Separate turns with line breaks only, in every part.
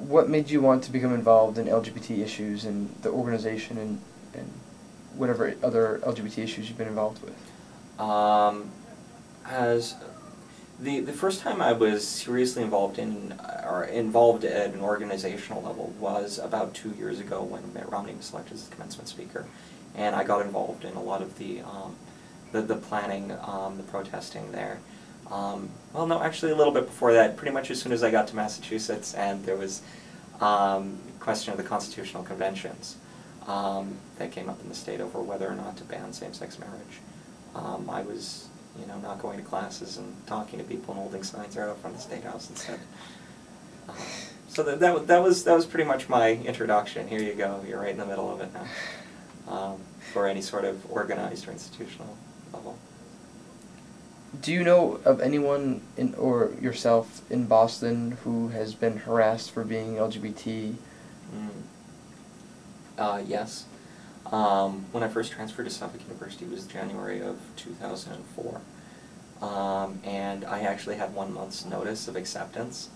what made you want to become involved in LGBT issues and the organization and whatever other LGBT issues you've been involved with?
As the first time I was seriously involved in or involved at an organizational level was about 2 years ago when Mitt Romney was selected as the commencement speaker, and I got involved in a lot of the planning, the protesting there. Well, no, actually a little bit before that, pretty much as soon as I got to Massachusetts and there was question of the constitutional conventions that came up in the state over whether or not to ban same-sex marriage. I was, not going to classes and talking to people and holding signs right out front of the State House instead. So that was pretty much my introduction. Here you go, you're right in the middle of it now, for any sort of organized or institutional level.
Do you know of anyone or yourself in Boston who has been harassed for being LGBT?
Yes. When I first transferred to Suffolk University, it was January of 2004. And I actually had 1 month's notice of acceptance,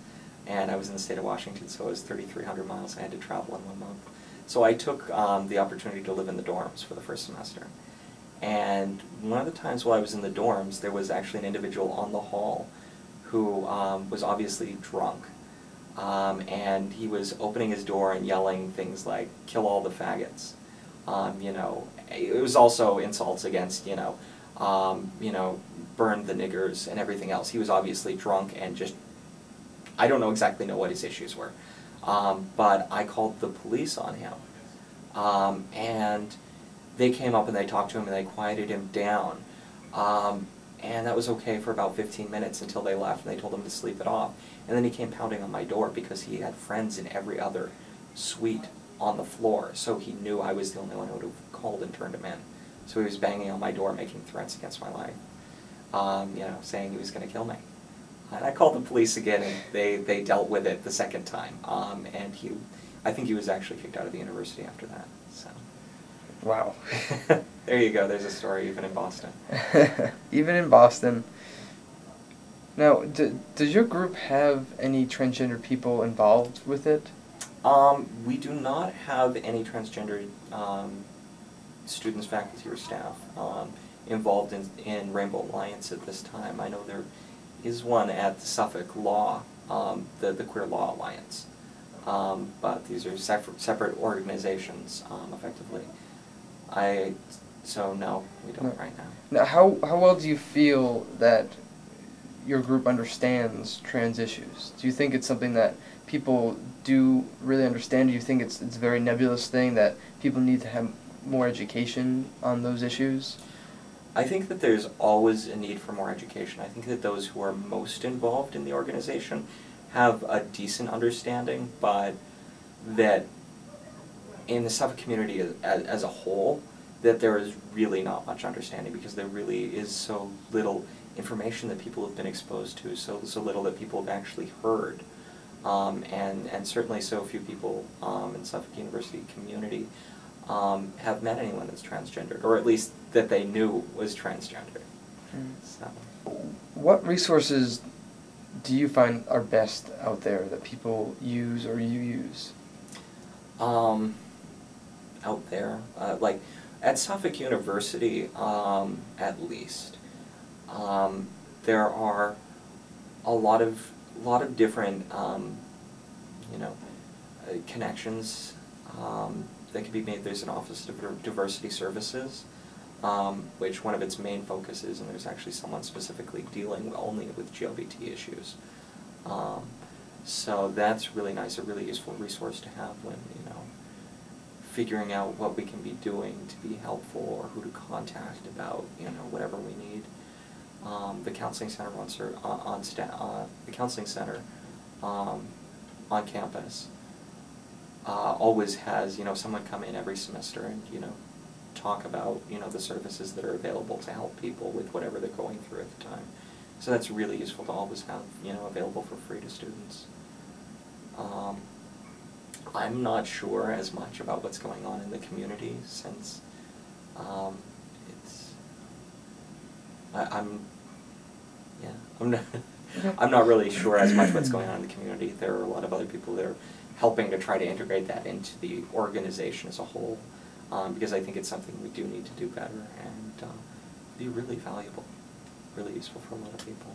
and I was in the state of Washington, so it was 3,300 miles I had to travel in 1 month. So I took the opportunity to live in the dorms for the first semester. And one of the times while I was in the dorms, there was actually an individual on the hall who was obviously drunk. And he was opening his door and yelling things like, "Kill all the faggots." It was also insults against, burn the niggers and everything else. He was obviously drunk and just, I don't exactly know what his issues were. But I called the police on him. And they came up and they talked to him and they quieted him down. And that was okay for about 15 minutes until they left and they told him to sleep it off. And then he came pounding on my door because he had friends in every other suite on the floor, so he knew I was the only one who would have called and turned him in. So he was banging on my door, making threats against my life, saying he was going to kill me. And I called the police again, and they dealt with it the second time. And I think he was actually kicked out of the university after that. So.
Wow.
There you go. There's a story even in Boston.
Even in Boston. Now, does your group have any transgender people involved with it?
We do not have any transgender students, faculty, or staff involved in Rainbow Alliance at this time. I know there is one at the Suffolk Law, the Queer Law Alliance, but these are separate organizations, effectively. So no, we don't right now.
Now, how well do you feel that your group understands trans issues? Do you think it's something that people do really understand? Do you think it's a very nebulous thing that people need to have more education on those issues?
I think that there's always a need for more education. I think that those who are most involved in the organization have a decent understanding, but that in the Suffolk community as a whole, that there is really not much understanding because there really is so little information that people have been exposed to, so little that people have actually heard. And certainly so few people in Suffolk University community have met anyone that's transgendered, or at least that they knew was transgender. So.
What resources do you find are best out there that people use or you use?
Out there, like at Suffolk University, at least, there are a lot of different connections that can be made. There's an Office of Diversity Services, which one of its main focuses, and there's actually someone specifically dealing only with LGBT issues. So that's really nice, a really useful resource to have when, figuring out what we can be doing to be helpful or who to contact about, whatever we need. The counseling center the counseling center on campus always has, someone come in every semester and, talk about, the services that are available to help people with whatever they're going through at the time. So that's really useful to always have, available for free to students. I'm not sure as much about what's going on in the community since I'm not really sure as much what's going on in the community. There are a lot of other people that are helping to try to integrate that into the organization as a whole, because I think it's something we do need to do better and be really valuable, really useful for a lot of people.